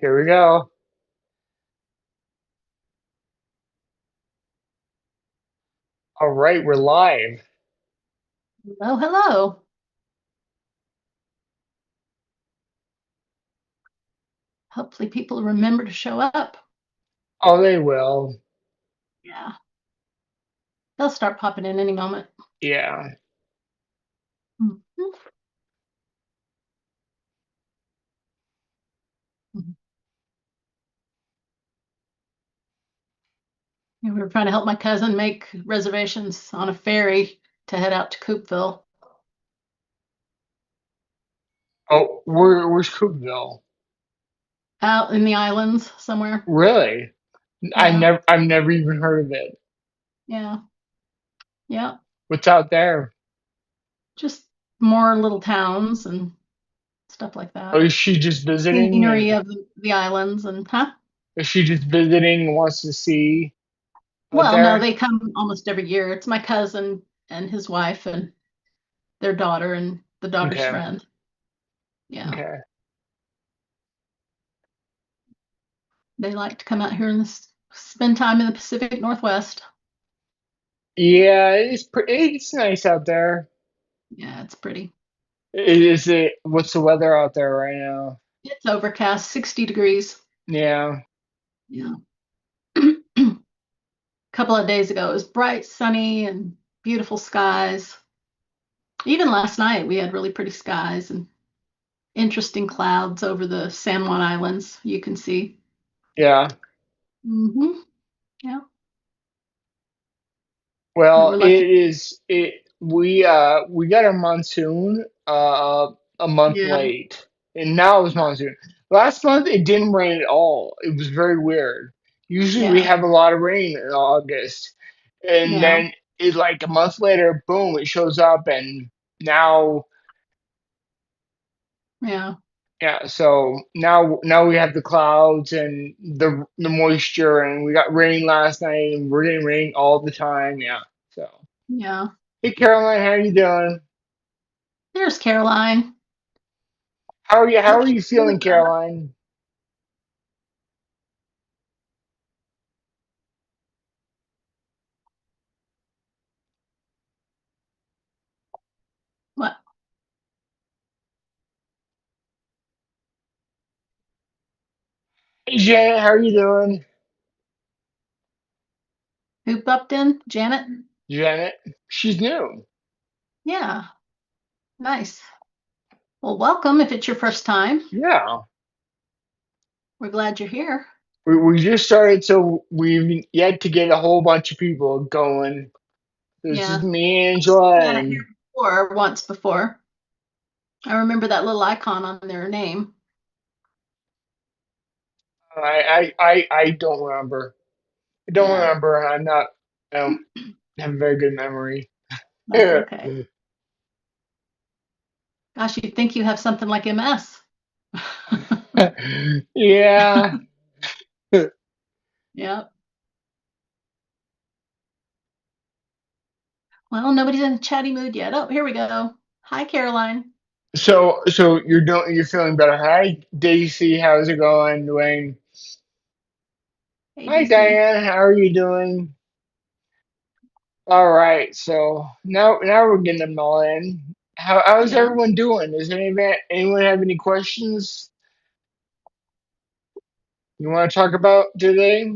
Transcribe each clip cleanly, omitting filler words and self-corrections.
Here we go. All right, we're live. Oh, hello. Hopefully people remember to show up. Oh, they will. Yeah. They'll start popping in any moment. Yeah. Mhm. We were trying to help my cousin make reservations on a ferry to head out to Coopville, Oh, where's Cookville? out in the islands somewhere. Really? Yeah. I've never even heard of it. Yeah. Yeah. What's out there? Just more little towns and stuff like Oh, that. is she just visiting Scenery and of the islands and huh? is she just visiting and wants to see out Well, no, there? they come almost every year. It's my cousin and his wife and their daughter and the daughter's Okay. friend. Yeah. Okay. They like to come out here and spend time in the Pacific Northwest. Yeah, it's nice out there. Yeah, it's pretty. Is it what's the weather out there right now? It's overcast, 60 degrees. Yeah. Yeah. A couple of days ago, it was bright, sunny, and beautiful skies. Even last night, we had really pretty skies and interesting clouds over the San Juan Islands. You can see. Yeah. Yeah, we Well, were lucky. we got our monsoon a month Yeah, late. And now it's monsoon. Last month it didn't rain at all. It was very weird. Usually we yeah, have a lot of rain in August. And yeah, then it like a month later, boom, it shows up and now yeah, yeah, so now we have the clouds and the moisture and we got rain last night and we're getting rain all the time, yeah. So yeah. hey Caroline, how you doing? There's Caroline. How are you? How Hope are she's you feeling feeling, better. Caroline? What? Hey, Janet, how are you doing? Who bumped in? Janet? Janet, she's new. Yeah, nice. Well, welcome if it's your first time. Yeah, We're glad you're here. we just started, so we've yet to get a whole bunch of people going. This is Yeah. me, Seen Angela, Janet here and before, once before. I remember that little icon on their name. I don't remember. I don't Yeah, remember. I'm not. I don't have a very good memory. that's okay. Gosh, you'd think you have something like MS. Yeah. Yep. Well, nobody's in a chatty mood yet. Oh, here we go. Hi, Caroline. So you're feeling better. Hi, Daisy. How's it going, Dwayne? Hey, Hi, DC. Diane. How are you doing? All right, so now we're getting them all in. How's Yeah. everyone doing? Does anyone have any questions you want to talk about today?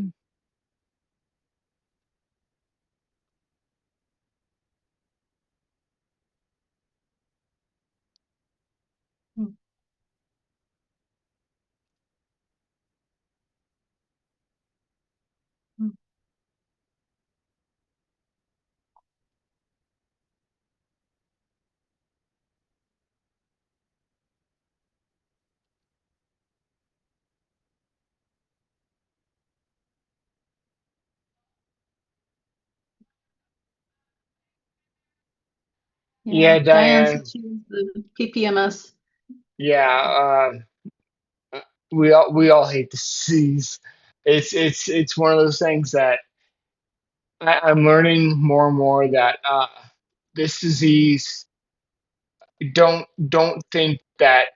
Yeah. Yeah, Diane said Diane. she was the PPMS. Yeah, we all hate disease. It's one of those things that I'm learning more and more that this disease don't think that.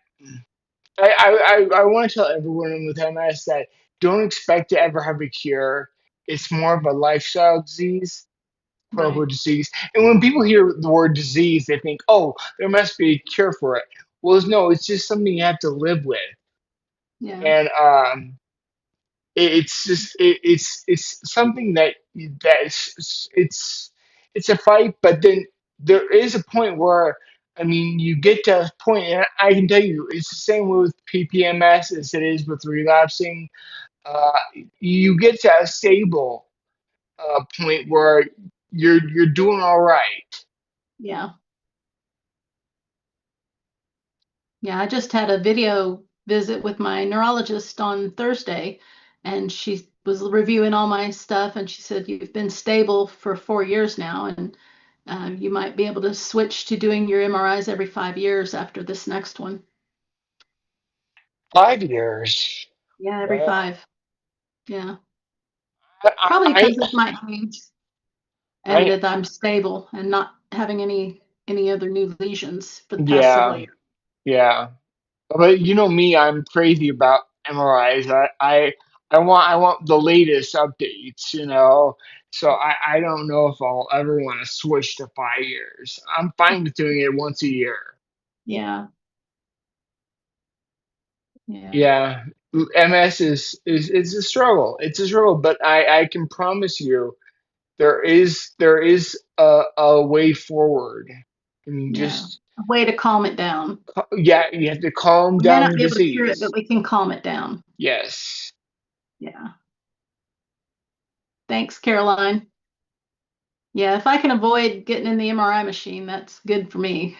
I want to tell everyone with MS that don't expect to ever have a cure. It's more of a lifestyle disease, quote Right. unquote disease. And when people hear the word disease, they think, oh, there must be a cure for it. Well, no, it's just something you have to live with. Yeah. And it's just it's something it's a fight, but then there is a point where I mean you get to a point, and I can tell you it's the same with PPMS as it is with relapsing. Uh, you get to a stable point where you're doing all right. Yeah. Yeah. I just had a video visit with my neurologist on Thursday, and she was reviewing all my stuff, and she said, "You've been stable for 4 years now, and you might be able to switch to doing your MRIs every 5 years after this next one." 5 years. Yeah, every Well, five. Yeah. Probably I because of my age and I that I'm stable and not having any other new lesions for the past several yeah, years. yeah. But you know me, I'm crazy about MRIs. I want the latest updates, you know. So I don't know if I'll ever want to switch to 5 years. I'm fine with doing it once a year. Yeah, yeah, Yeah. MS is it's a struggle. It's a struggle, but I can promise you there is a way forward. I mean yeah. just A way to calm it down. yeah, you have to calm We may down not the be able to cure it, disease. but we can calm it down. Yes. Yeah. Thanks, Caroline. Yeah, if I can avoid getting in the MRI machine, that's good for me.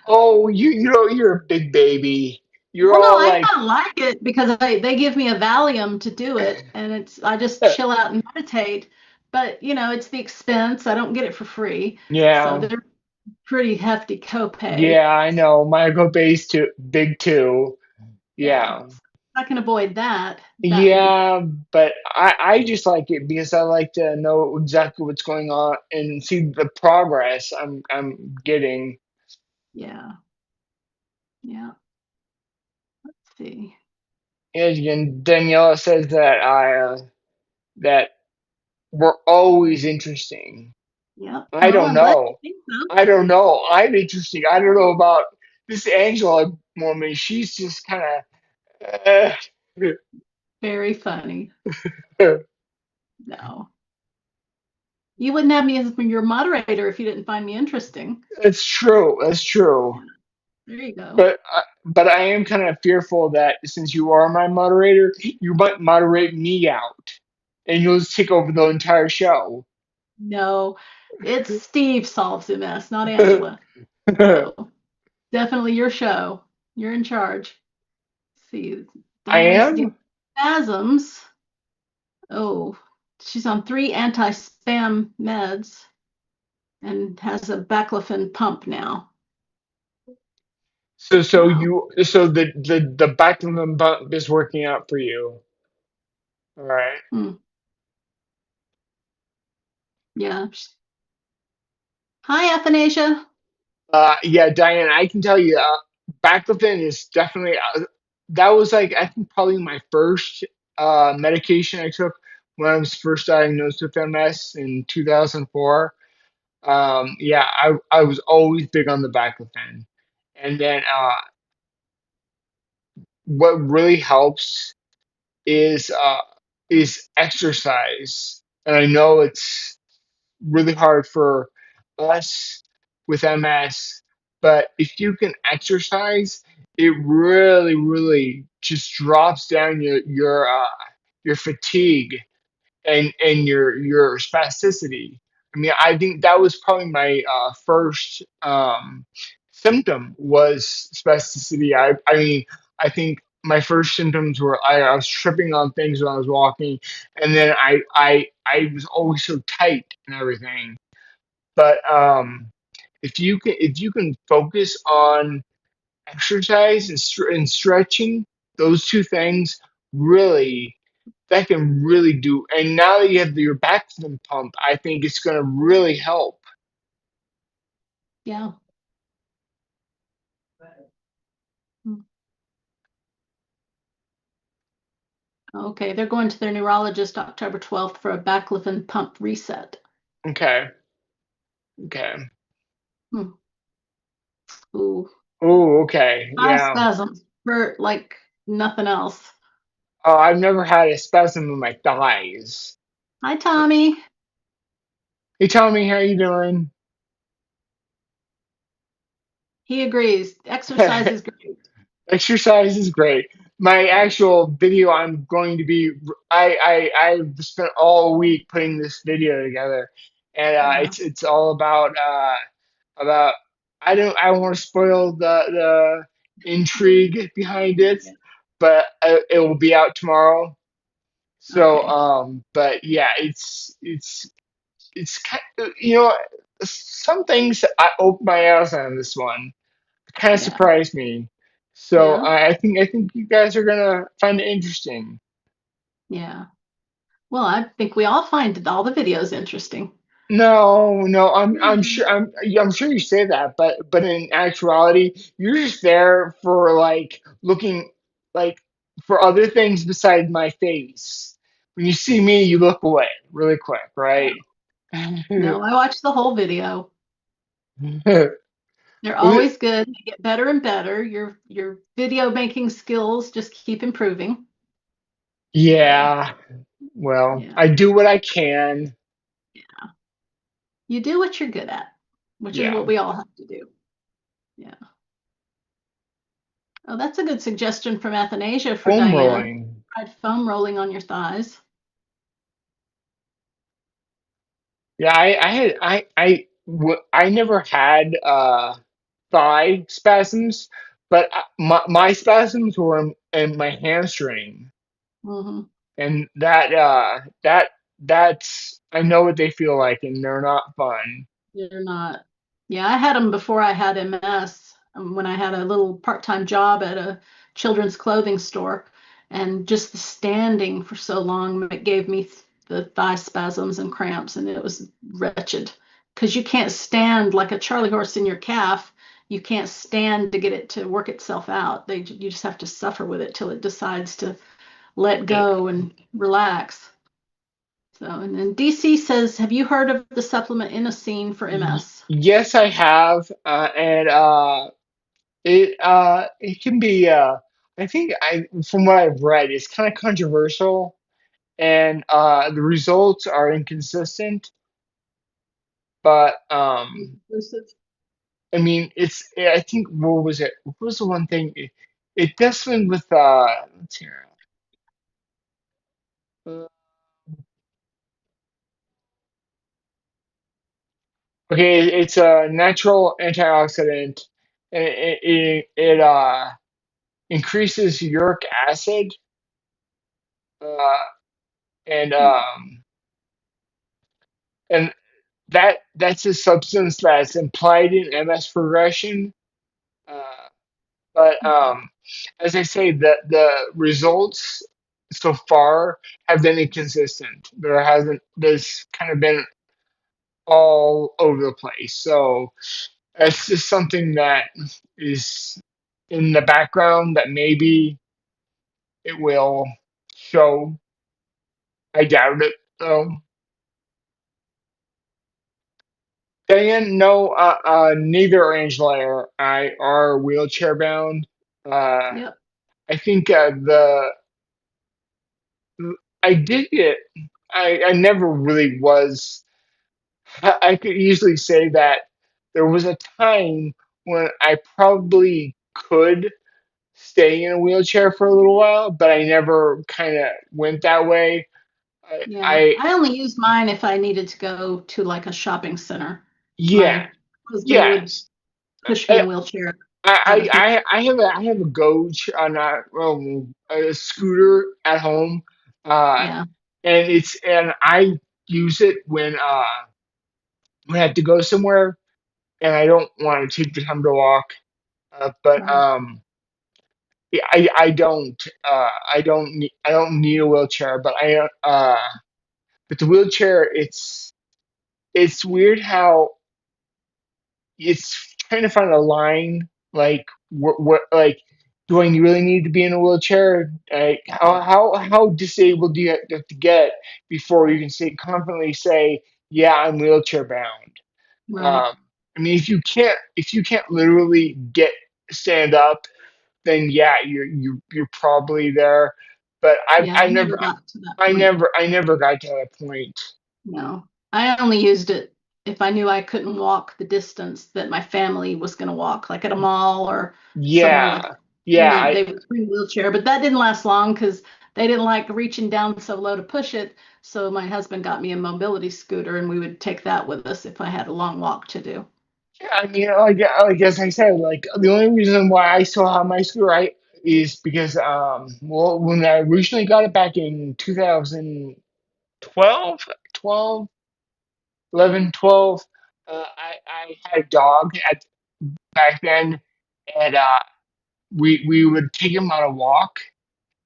Oh, you know, you're a big baby. You're Well, no, all I like, kind of like it because they give me a Valium to do it, and it's I just chill out and meditate. But it's the expense. I don't get it for free, so yeah, they're pretty hefty copay. yeah, I know. My Go Bay's too big too. Yeah, Yeah. so if I can avoid that, that would be Yeah, but I just like it because I like to know exactly what's going on and see the progress I'm getting. yeah, yeah. Let's see. And Daniela says that that we're always interesting. Yeah. I Well, don't I'm glad know. you think so. I don't know. I'm interesting. I don't know about this Angela woman. She's just kind of. Very funny. No, you wouldn't have me as your moderator if you didn't find me interesting. It's true. That's true. Yeah. There you go. But I am kind of fearful that since you are my moderator, you might moderate me out, and you'll just take over the entire show. No, it's Steve solves the mess, not Angela. So definitely your show. You're in charge. Let's see, I Diane's dealing am. with spasms. Oh, she's on 3 anti-spam meds and has a baclofen pump now. Wow. So the back of the bump is working out for you. All right. Hmm. Yeah. Hi, Athanasia. Yeah, Diane, I can tell you, baclofen is definitely that was like I think probably my first medication I took when I was first diagnosed with MS in 2004. Yeah, I was always big on the baclofen, and then what really helps is uh, is exercise, and I know it's really hard for us with MS, but if you can exercise, it really, really just drops down your fatigue and your spasticity. I mean, I think that was probably my first symptom was spasticity. I mean, I think my first symptoms were I was tripping on things when I was walking, and then I was always so tight and everything. But if you can focus on exercise and stretching, those two things really that can really do. And now that you have your backflip pump, I think it's going to really help. Yeah. Okay, they're going to their neurologist October 12th for a baclofen and pump reset. Okay. Okay. Hmm. Ooh, Oh, okay. thigh Yeah. spasms hurt like nothing else. Oh, I've never had a spasm in my thighs. Hi, Tommy. Hey, Tommy, how you doing? He agrees. Exercise is great. Exercise is great. My Yeah, actual video, I'm going to be. I've spent all week putting this video together, and yeah, it's all about. I don't want to spoil the intrigue behind it, yeah. but it will be out tomorrow. So, Okay. but yeah, it's kind of, some things I opened my eyes on this one kind of Yeah, surprised me. So yeah, I think you guys are gonna find it interesting. yeah. Well, I think we all find all the videos interesting. No, no, I'm sure you say that, but in actuality, you're just there for like looking like for other things besides my face. When you see me, you look away really quick, Yeah. right? No, I watched the whole video. They're Was it? always good. They get better and better. Your video making skills just keep improving. So, Yeah. Well, yeah. I do what I can. You do what you're good at, which is Yeah. what we all have to do. Yeah. Oh, that's a good suggestion from Athanasia for Foam Diane. rolling. Tried foam rolling on your thighs. Yeah, I never had thigh spasms, but my spasms were in my hamstring, Hmm. and that's I know what they feel like, and they're not fun. They're not. Yeah, I had them before I had MS, when I had a little part-time job at a children's clothing store, and just the standing for so long it gave me the thigh spasms and cramps, and it was wretched because you can't stand like a Charlie horse in your calf. You can't stand to get it to work itself out. You just have to suffer with it till it decides to let go and relax. So, and then DC says, have you heard of the supplement inosine for MS? Yes, I have, and it can be I think I from what I've read, it's kind of controversial, and the results are inconsistent. But Inclusive. I mean, I think what was it? What was the one thing? It does something with let's hear. Uh, okay, it's a natural antioxidant, and it increases uric acid, uh, and and that's a substance that's implied in MS progression. Uh, but as I say, the results so far have been inconsistent. There's kind of been all over the place. So it's just something that is in the background that maybe it will show. I doubt it though. Diane, no, neither Angela or I are wheelchair bound. Uh, Yep. I think I did get. I never really was. I could easily say that there was a time when I probably could stay in a wheelchair for a little while, but I never kind of went that way. Yeah. I I only use mine if I needed to go to like a shopping center. Yeah, My husband would yes. push me I in wheelchair out of here. I have a a scooter at home, uh, Yeah. and I use it when I have to go somewhere and I don't want to take the time to walk. But Right. yeah, I don't need a wheelchair, but but the wheelchair it's weird how it's trying to find a line like what like. do I really need to be in a wheelchair? How disabled do you have to get before you can say confidently say, yeah, I'm wheelchair bound? Right. Um, I mean, if you can't literally get stand up, then yeah, you're probably there. But Yeah, I never got to that point. I never got to that point. No. I only used it if I knew I couldn't walk the distance that my family was going to walk, like at a mall or somewhere like Yeah, that. yeah, They would bring a wheelchair, but that didn't last long because they didn't like reaching down so low to push it. So my husband got me a mobility scooter and we would take that with us if I had a long walk to do. yeah. I mean, like as I said, like the only reason why I still have my scooter right is because well, when I originally got it back in 2012, 12, 11, 12, I had a dog at back then, and we would take him on a walk,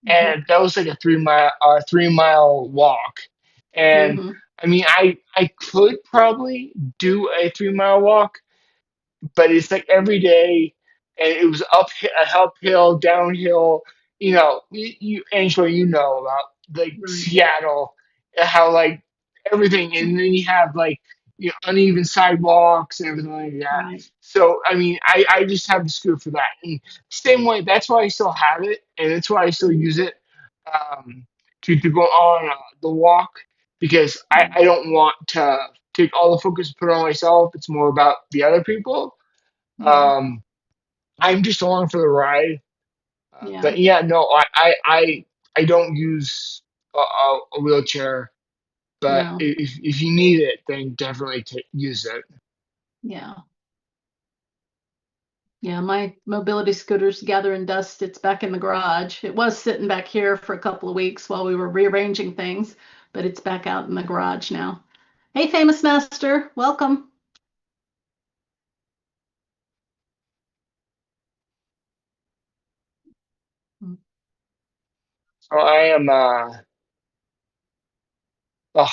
Hmm. and that was like a 3 mile walk. And Hmm. I mean, I could probably do a 3 mile walk, but it's like every day, and it was uphill, downhill. You know, Angela, you know about like Right. Seattle, how like everything, and then you have like uneven sidewalks and everything like that. Right. So I mean, I just have the scooter for that, and same way. That's why I still have it, and that's why I still use it to go on the walk because I don't want to take all the focus and put it on myself. It's more about the other people. Yeah. um, I'm just along for the ride. Yeah. But yeah, no, I don't use a wheelchair. But No. if you need it, then definitely use it. Yeah. Yeah, my mobility scooter's gathering dust. It's back in the garage. It was sitting back here for a couple of weeks while we were rearranging things, but it's back out in the garage now. Hey, Famous Master, welcome. So I am. Oh,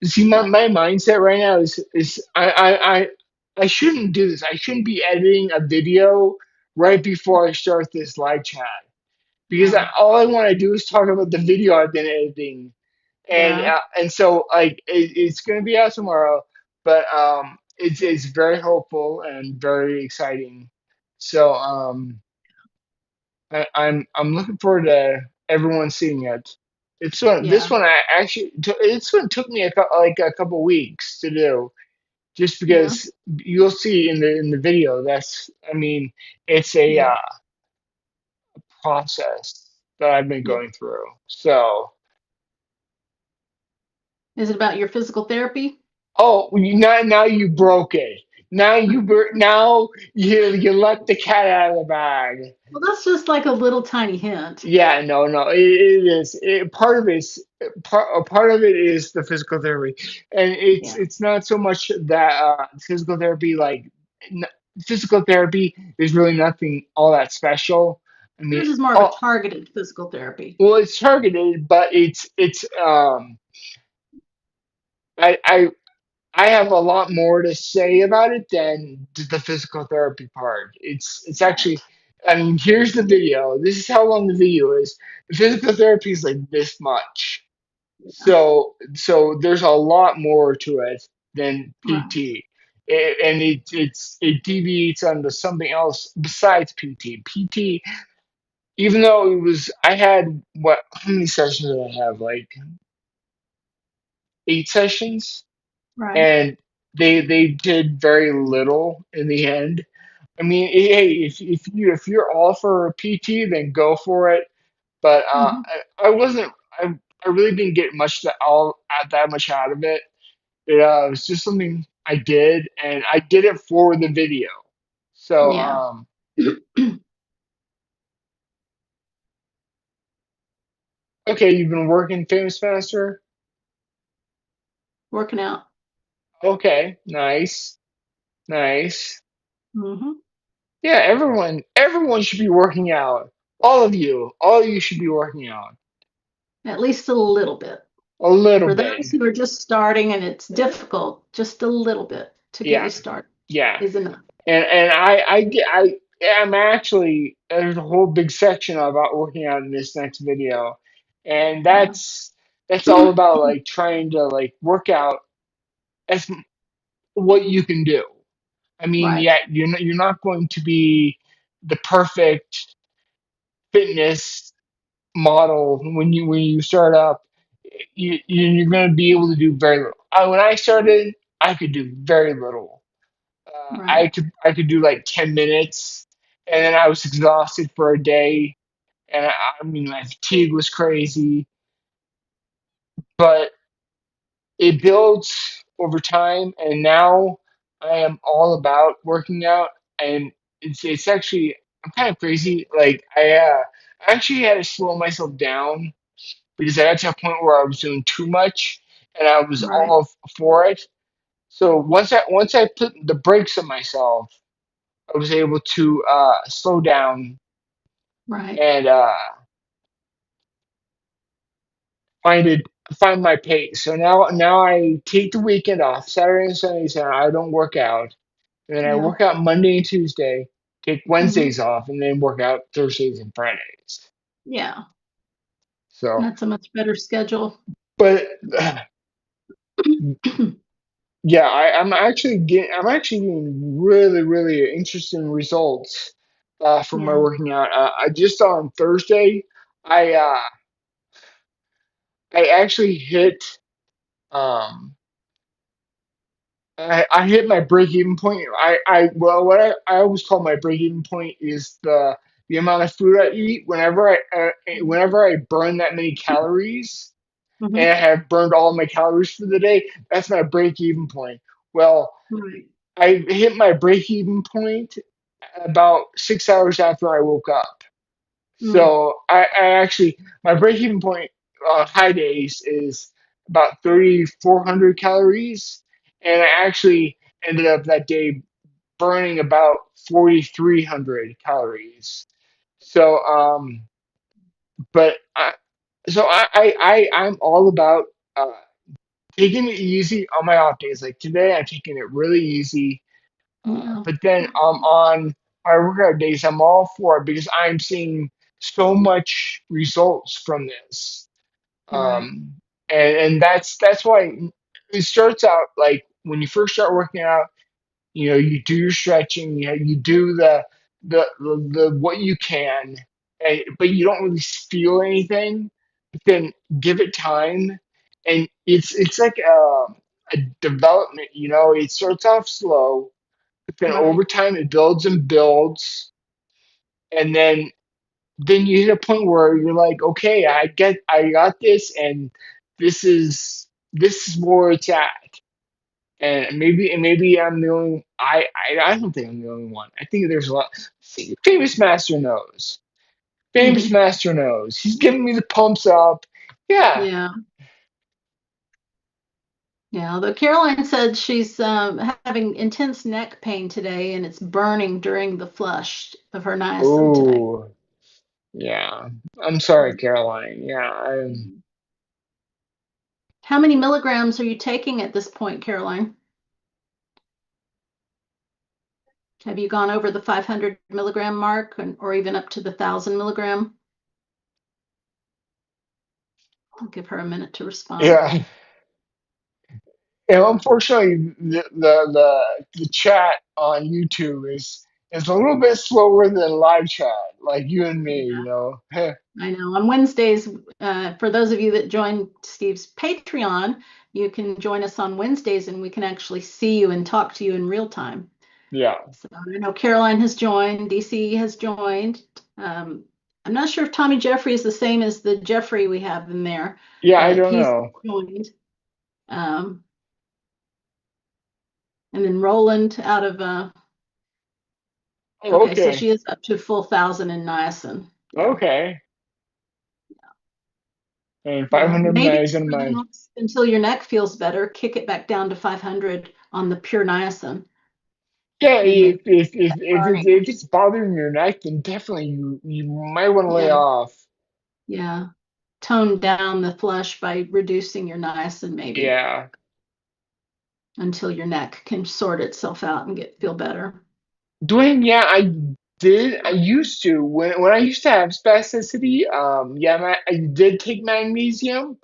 see, What? my mindset right now is I shouldn't do this. I shouldn't be editing a video right before I start this live chat because Oh, all I want to do is talk about the video I've been editing. yeah, And so like it's going to be out tomorrow, but it's very hopeful and very exciting. So I'm looking forward to everyone seeing it. This yeah, one I actually this one took me like a couple weeks to do just yeah, because you'll see in the video. That's I mean it's a yeah, process that I've been yeah. going through. So. Is it about your physical therapy? Oh, now you broke it. Now you let the cat out of the bag. Well, that's just like a little tiny hint. Yeah, no, it is. Part of a part of it is the physical therapy, and Yeah. it's not so much that physical therapy n- physical therapy is really nothing all that special. I mean, Yours is more of a oh, targeted physical therapy. well, it's targeted, but it's I I I have a lot more to say about it than the physical therapy part. It's actually, Right. I mean, here's the video. This is how long the video is. The physical therapy is like this much. Yeah. So there's a lot more to it than Right. PT. And it deviates onto something else besides PT. PT, even though it was, I had what? How many sessions did I have? Like 8 sessions, Right. and they did very little in the end. I mean, hey, if you're all for PT, then go for it. But Hmm. I wasn't. I really didn't get much that much out of it. It was just something I did, and I did it for the video. So Yeah. okay, you've been working Famous Faster. Working out. Okay, nice, nice. Hmm. Yeah, everyone should be working out. All of you should be working out At least a little bit. a little For bit. those who are just starting and it's difficult, just a little bit to get Yeah, you started yeah. is enough. And yeah, I'm actually there's a whole big section about working out in this next video, and Yeah. that's all about like trying to like work out as what you can do. I mean, Right. yeah, you're not going to be the perfect fitness model when you start up. You're going to be able to do very little. When I started, I could do very little. Right. I could do like 10 minutes, and then I was exhausted for a day, and I mean my fatigue was crazy. But it builds over time, and now I am all about working out, and it's actually I'm kind of crazy. Like I actually had to slow myself down because I got to a point where I was doing too much, and I was Right. all for it. So once I put the brakes on myself, I was able to slow down Right. and find it find my pace. So now I take the weekend off, Saturday and Sundays, and I don't work out. And then I Yeah. work out Monday and Tuesday, take Hmm. Wednesdays off, and then work out Thursdays and Fridays. Yeah. So, That's a much better schedule. but yeah, I'm actually getting really interesting results from my Yeah. working out. I just on Thursday, I uh, I actually hit um I hit my break even point. What I always call my break even point is the amount of food I eat whenever I burn that many calories and I Hmm. have burned all my calories for the day. That's my break even point. Well, Right. I hit my break even point about 6 hours after I woke up. Mm. So I actually my break even point on high days is about 3,400 calories, and I actually ended up that day burning about 4,300 calories. So but I'm all about uh, taking it easy on my off days. Like today, I'm taking it really easy. Yeah. But then on my workout days, I'm all for it because I'm seeing so much results from this. Right. Um, and that's why it starts out like when you first start working out, you do your stretching, you do the what you can, but you don't really feel anything. But then give it time, and it's like a development. It starts off slow, but then Right. over time it builds and builds, and then you hit a point where you're like, okay, I got this, and this is where it's at. And maybe I'm the only I don't think I'm the only one. I think there's a lot. See, famous master knows. Famous Hmm. master knows. He's giving me the pumps up. Yeah. Yeah. Yeah. Although Caroline said she's having intense neck pain today and it's burning during the flush of her niacin today. Oh, yeah. I'm sorry, Caroline. Yeah. Mhm. How many milligrams are you taking at this point, Caroline? Have you gone over the 500 milligram mark or even up to the 1,000 milligram? I'll give her a minute to respond. Yeah. And unfortunately, the chat on YouTube is a little bit slower than live chat, like you and me. Yeah, Heh, I know. On Wednesdays, for those of you that join Steve's Patreon, you can join us on Wednesdays and we can actually see you and talk to you in real time. yeah, So I know Caroline has joined, DC has joined. Um, I'm not sure if Tommy Jeffrey is the same as the Jeffrey we have in there, yeah. I but don't he's know. joined. Um, and then Roland out of, Oh, okay, so okay, she is up to full 1,000 in niacin. Yeah. okay. And Yeah, 500 maybe for the niacinamide. next, until your neck feels better, kick it back down to 500 on the pure niacin Yeah, and maybe if burning. it's bothering your neck, then definitely you might want to lay Yeah, off. yeah. Tone down the flush by reducing your niacin maybe Yeah. until your neck can sort itself out and feel better. Doing yeah, did. I used to when I used to have spasticity. Yeah, I did take magnesium,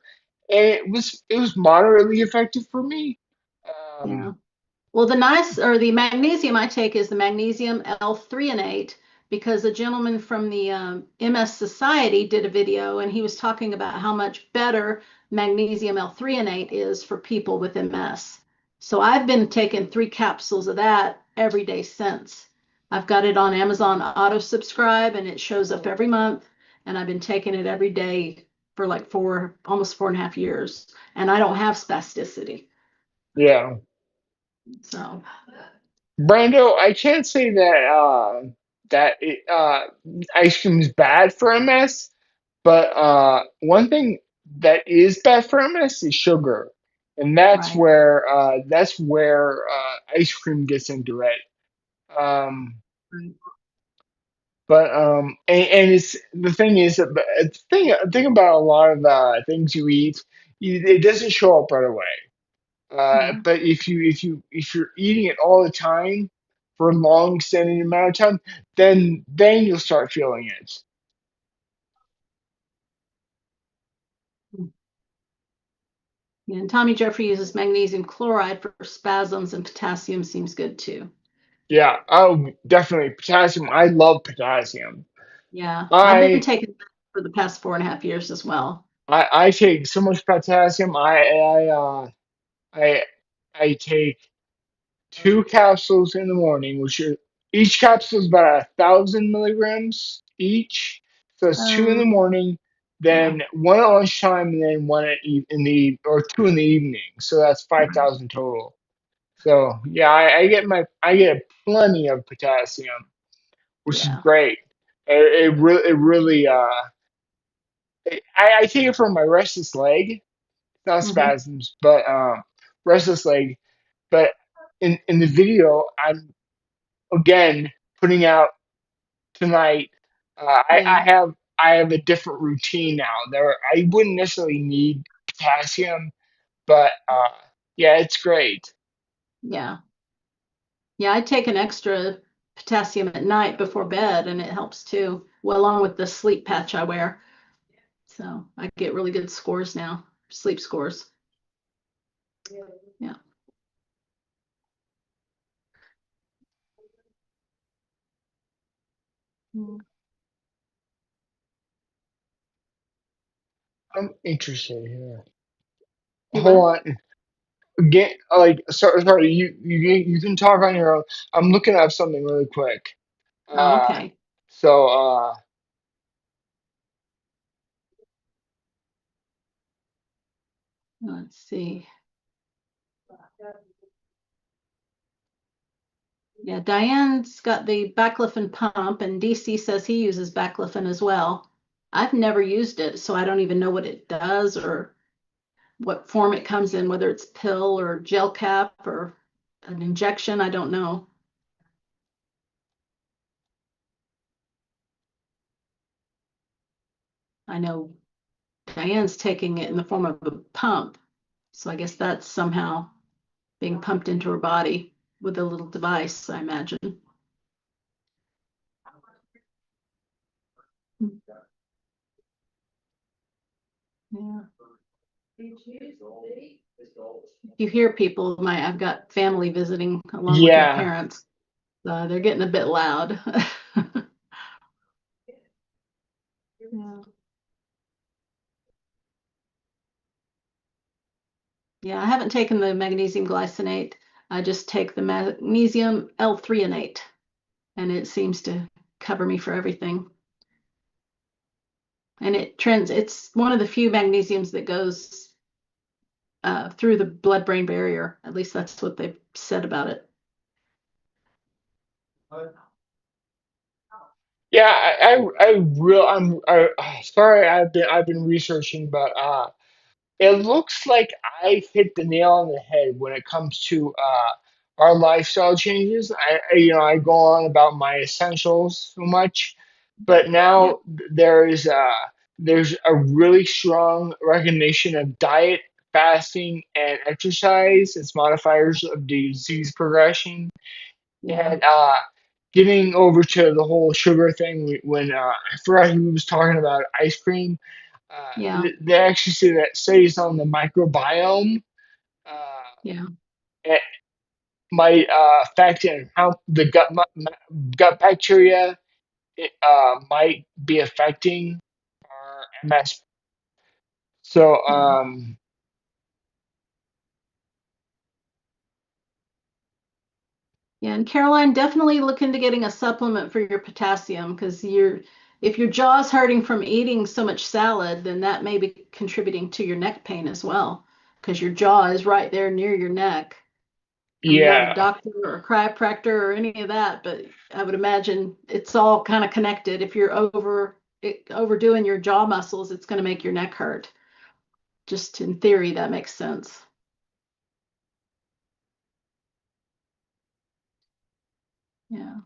and it was moderately effective for me. Yeah. Um, Well, the magnesium I take is the magnesium L-threonate because a gentleman from the MS Society did a video and he was talking about how much better magnesium L-threonate is for people with MS. So I've been taking 3 capsules of that every day since. I've got it on Amazon auto subscribe and it shows up every month, and I've been taking it every day for like almost 4.5 years, and I don't have spasticity. yeah, So, Brando, I can't say that ice cream is bad for MS, but one thing that is bad for MS is sugar, and right. that's where ice cream gets into it. Um, Right. and it's the thing is that the thing about a lot of things you eat, it doesn't show up right away. Yeah. But if you're eating it all the time for a long extended amount of time, then you'll start feeling it. Yeah, and Tommy Jeffrey uses magnesium chloride for spasms, and potassium seems good too. Yeah, oh, definitely potassium. I love potassium. Yeah, I've been I taking that for the past 4.5 years as well. I take so much potassium. I I take 2 capsules in the morning, which are each capsule is about 1,000 milligrams each. So it's two in the Um, morning, yeah, then one at lunchtime, and then one in the or two in the evening. So that's 5,000 total. So yeah, I get plenty of potassium, which is yeah. great. It really I take it for my restless leg, not Hmm. spasms, but restless leg. But in the video, I'm again putting out tonight. Yeah, I have a different routine now. I wouldn't necessarily need potassium, but yeah, it's great. yeah, yeah. I take an extra potassium at night before bed, and it helps too. Well, along with the sleep patch I wear, so I get really good scores now, sleep scores. Yeah. Mm. I'm interested here. You Hold what? on. Again, sorry. You can talk on your own. I'm looking up something really quick. Oh, Uh, okay. so Let's see. Yeah, Diane's got the baclofen pump, and DC says he uses baclofen as well. I've never used it, so I don't even know what it does or what form it comes in, whether it's pill or gel cap or an injection. I don't know. I know Diane's taking it in the form of a pump, so I guess that's somehow being pumped into her body with a little device, I imagine. Yeah. You hear people, I've got family visiting along with my yeah, parents. They're getting a bit loud. Yeah. Yeah, I haven't taken the magnesium glycinate. I just take the magnesium L-threonate, and it seems to cover me for everything. And it's one of the few magnesiums that goes through the blood-brain barrier. At least that's what they've said about it. yeah. Sorry. I've been researching, but it looks like I've hit the nail on the head when it comes to our lifestyle changes. I go on about my essentials so much, but Yeah, now there's a really strong recognition of diet, fasting, and exercise as modifiers of disease progression. yeah, And getting over to the whole sugar thing, when I forgot who was talking about ice cream. Yeah, They actually say that studies on the microbiome uh, yeah, it might affect in how the gut bacteria might be affecting our MS. So yeah. Yeah, and Caroline, definitely look into getting a supplement for your potassium because if your jaw's hurting from eating so much salad, then that may be contributing to your neck pain as well because your jaw is right there near your neck. I'm not a yeah, doctor or a chiropractor or any of that, but I would imagine it's all kind of connected. If you're overdoing your jaw muscles, it's going to make your neck hurt. Just in theory, that makes sense. Yeah.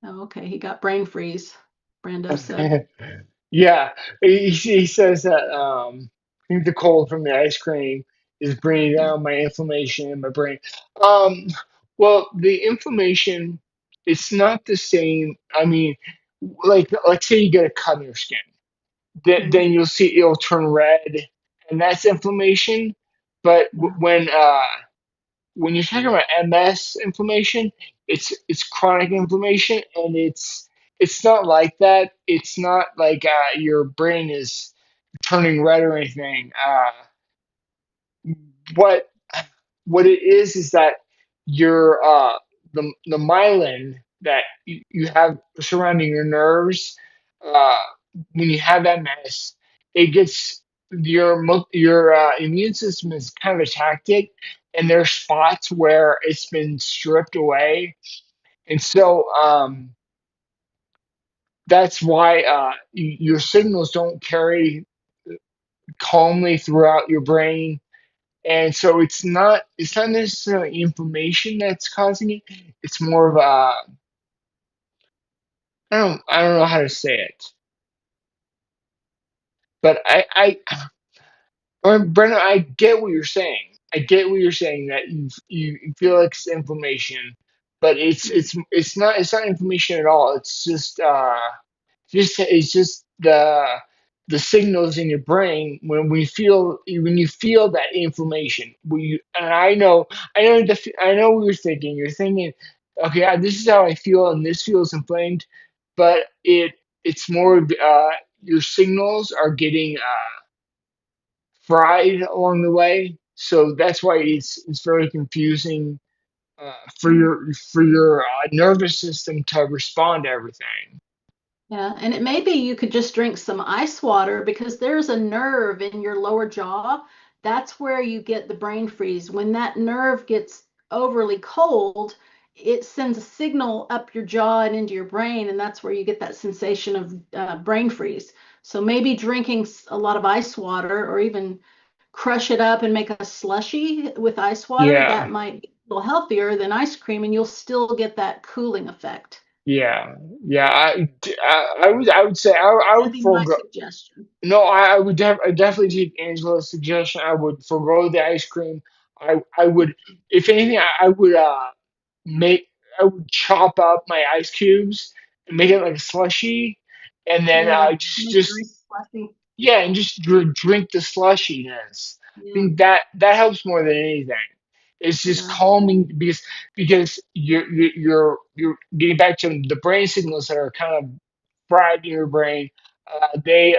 Oh, okay. He got brain freeze, Brando said. yeah. He says that I think the cold from the ice cream is bringing Yeah. down my inflammation in my brain. Um, well, the inflammation, it's not the same. I mean, like say you get a cut in your skin, Mhm. then you'll see it'll turn red, and that's inflammation. But Yeah. when you're talking about MS inflammation, it's chronic inflammation, and it's not like that. It's not like your brain is turning red or anything. What what it is that your the myelin that you have surrounding your nerves, uh, when you have MS, it gets your immune system is kind of attacked it, and there's spots where it's been stripped away, and so that's why your signals don't carry calmly throughout your brain. And so it's not necessarily inflammation that's causing it. It's more of a I don't know how to say it, but Brennan, I get what you're saying. I get what you're saying that you feel like it's inflammation, but it's not inflammation at all. It's just the signals in your brain when you feel that inflammation. And I know what you're thinking. You're thinking, okay, this is how I feel, and this feels inflamed, but it's more your signals are getting fried along the way. So that's why it's very confusing for your nervous system to respond to everything. Yeah, and it may be you could just drink some ice water because there's a nerve in your lower jaw. That's where you get the brain freeze. When that nerve gets overly cold, it sends a signal up your jaw and into your brain, and that's where you get that sensation of brain freeze. So maybe drinking a lot of ice water or even crush it up and make a slushy with ice water, that Yeah, might be a little healthier than ice cream, and you'll still get that cooling effect. yeah, yeah. I would say I That'd would be my forego. suggestion. No, I definitely take Angela's suggestion. I would forego the ice cream. I would, if anything, I would make I would chop up my ice cubes and make it like a slushy, and then Yeah, just make it just nice fluffy. yeah, and just drink the slushiness. I Yeah, think that helps more than anything. It's just yeah, calming because you're getting back to the brain signals that are kind of fried in your brain. They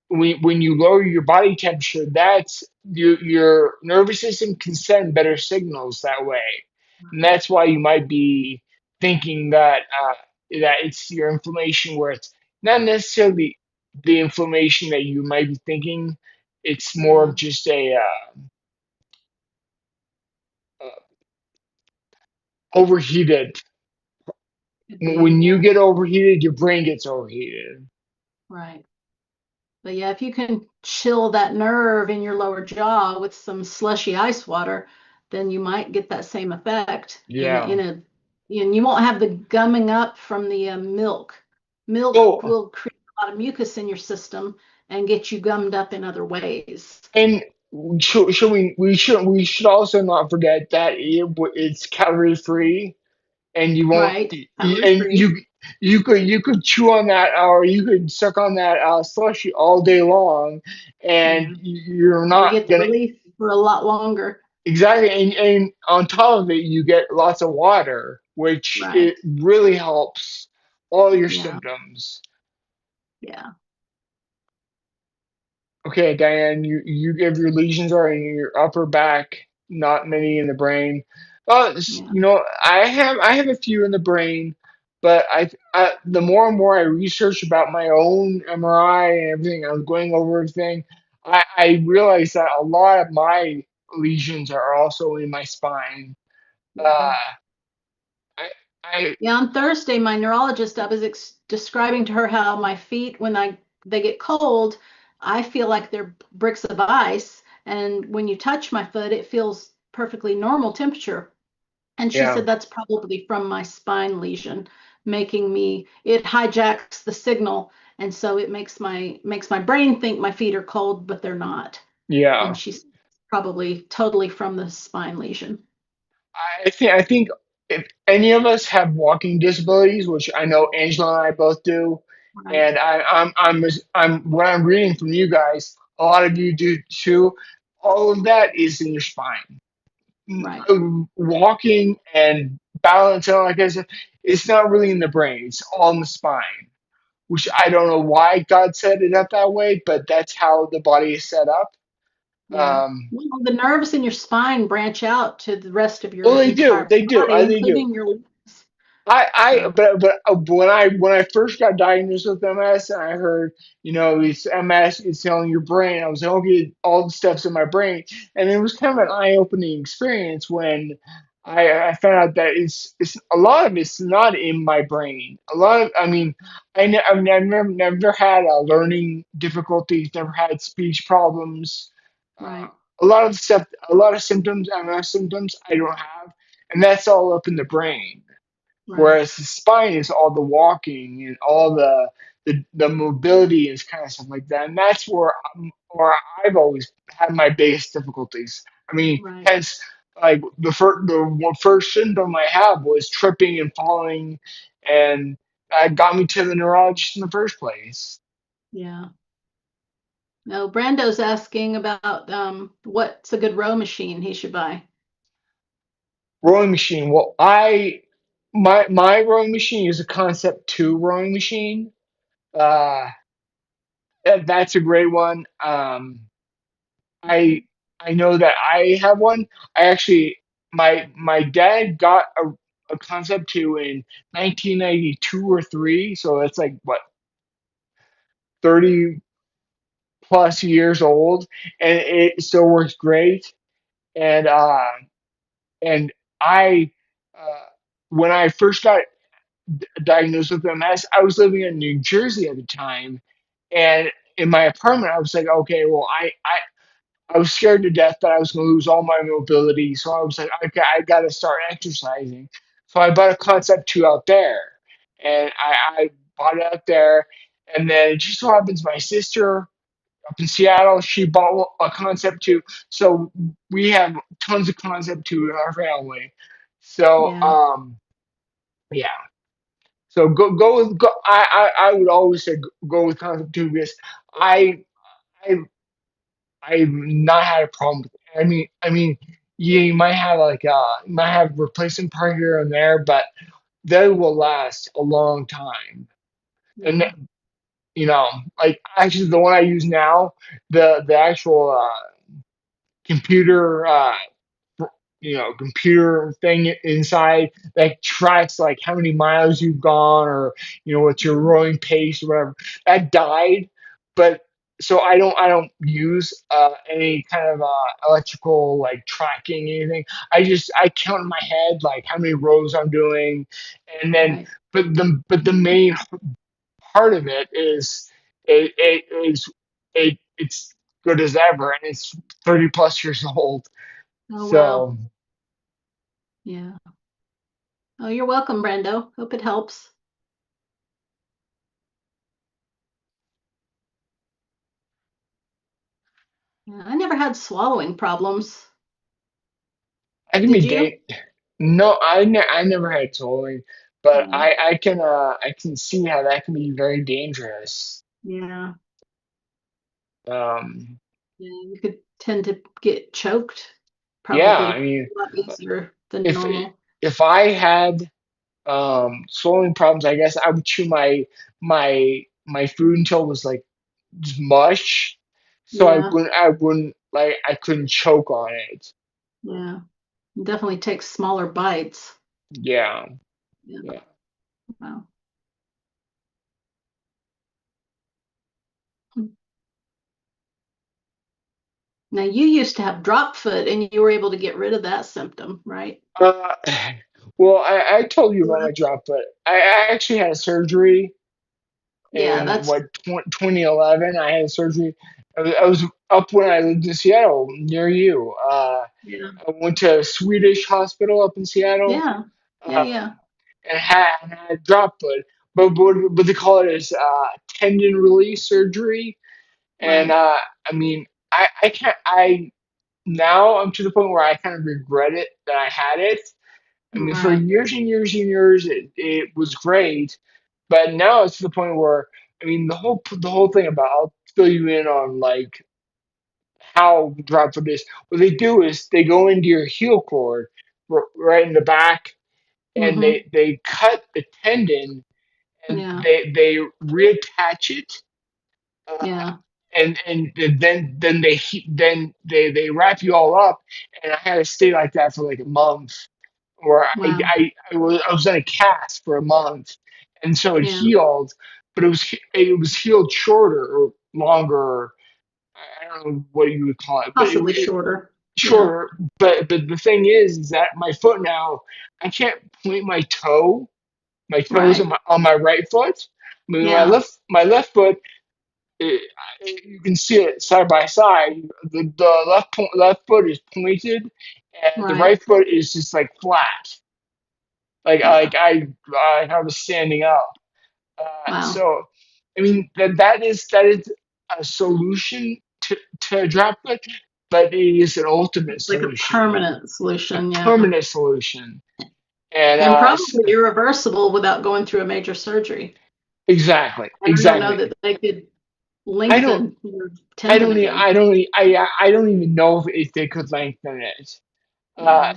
when you lower your body temperature, that's your nervous system can send better signals that way, and right. that's why you might be thinking that it's your inflammation, where it's not necessarily the inflammation that you might be thinking. It's more Yeah, of just a uh, overheated. could be. When you Yeah, get overheated, your brain gets overheated. right. But yeah, if you can chill that nerve in your lower jaw with some slushy ice water, then you might get that same effect Yeah. and you won't have the gumming up from the milk. Milk Oh, will create a lot of mucus in your system and get you gummed up in other ways. and we should also not forget that it's calorie free, and you won't Right. Calorie and free. you could chew on that, or you could suck on that slushy all day long, and Yeah. you're And you not get the gonna relief for a lot longer. exactly. And on top of it, you get lots of water, which Right. it really helps all your Yeah. symptoms. Yeah. Okay, Diane, you give your lesions are in your upper back, not many in the brain. Yeah. I have a few in the brain, but the more and more I research about my own MRI and everything, I was going over everything. I realized that a lot of my lesions are also in my spine. Uh, Yeah. I I Yeah, on Thursday, my neurologist, I was describing to her how my feet, when they get cold, I feel like they're bricks of ice, and when you touch my foot, it feels perfectly normal temperature. And she yeah said that's probably from my spine lesion, making me, it hijacks the signal, and so it makes my brain think my feet are cold, but they're not. And yeah. she's probably totally from the spine lesion. I think if any of us have walking disabilities, which I know Angela and I both do, Right, and I'm what I'm reading from you guys, a lot of you do too. All of that is in your spine. right, Walking and balance and all that kind of stuff, it's not really in the brain. It's all in the spine, which I don't know why God set it up that way, but that's how the body is set up. yeah. Um, Well, the nerves in your spine branch out to the rest of well, your entire they do, body, they do. including your limbs. I So, but when I first got diagnosed with MS and I heard it's MS, it's telling your brain, I was like, okay, all the stuff's in my brain, and it was kind of an eye opening experience when I found out that it's a lot of it's not in my brain. A lot of I mean I've never had learning difficulties, never had speech problems. right, A lot of stuff, a lot of symptoms, MS symptoms, I don't have, and that's all up in the brain. right, Whereas the spine is all the walking and all the mobility and kind of stuff like that. And that's where I've always had my biggest difficulties. I mean, right. hence, like first symptom I have was tripping and falling, and that got me to the neurologist in the first place. Yeah. No, Brando's asking about what's a good row machine he should buy. Rowing machine. Well, my rowing machine is a Concept 2 rowing machine. Uh, that's a great one. I I know that I have one. I actually my dad got a Concept 2 in 1992 or 3, so it's like what 30 plus years old, and it still works great. And and I when I first got diagnosed with MS, I was living in New Jersey at the time, and in my apartment, I was like, okay, well, I was scared to death that I was going to lose all my mobility. So I was like, okay, I got to start exercising. So I bought a Concept 2 out there. And I bought it out there. And then it just so happens my sister up in Seattle, she bought a Concept 2. So we have tons of Concept 2 in our family. So, Yeah. yeah. So go with, I would always say go with Concept 2 because I, I I've not had a problem with it. Yeah, you might have you might have replacement part here and there, but they will last a long time. And Yeah. like actually the one I use now, the actual computer computer thing inside that tracks like how many miles you've gone or what's your rowing pace or whatever. That died, but so I don't use any kind of electrical like tracking anything. I count in my head like how many rows I'm doing, and then Right. but the main part of it is it's good as ever, and it's 30 plus years old. Oh, wow. So Yeah. Oh, you're welcome, Brando. Hope it helps. Yeah, I never had swallowing problems. I can Did be you? no, I never had tolling, but Yeah. I can see how that can be very dangerous. Yeah. Um, Yeah, you could tend to get choked yeah, probably I mean, a lot easier than if normal. if I had swallowing problems, I guess I would chew my food until it was like just mush, so Yeah. I wouldn't like I couldn't choke on it. Yeah. Definitely takes smaller bites. Yeah, Yeah. yeah. Wow. Now you used to have drop foot and you were able to get rid of that symptom, right? Uh, well, I told you about Yeah. my drop, but I actually had a surgery Yeah, in that's 2011. I had surgery. I was up when I lived in Seattle, near you. yeah. I went to a Swedish hospital up in Seattle, Yeah. Yeah, um, yeah. and had drop foot. But what they call it is tendon release surgery. And Right. I mean, I can't. I now I'm to the point where I kind of regret it that I had it. I mean, for Right. years and years and years, it was great, but now it's to the point where I mean, the whole thing about I'll fill you in on like how drop foot is. What they do is they go into your heel cord right in the back, and Mm-hmm. they cut the tendon and Yeah. they reattach it. Uh, Yeah. and then they wrap you all up, and I had to stay like that for like a month, or Wow. I was in a cast for a month, and so it Yeah. healed, but it was healed shorter or longer. I don't know what you would call it, but Possibly it shorter. Yeah. shorter. But the thing is that my foot now I can't point my toes Right. on my right foot. I mean Yeah. my left foot it, you can see it side by side. The left foot is pointed, and the Right. right foot is just like flat, Yeah. I was standing up. Wow. So, I mean that is a solution to drop foot, but it is an ultimate It's like a solution, permanent a solution. Yeah. permanent solution, and And probably irreversible without going through a major surgery. exactly, I don't know exactly. that they could I don't. lengthen your tendon again. I don't even know if they could lengthen it. Yeah.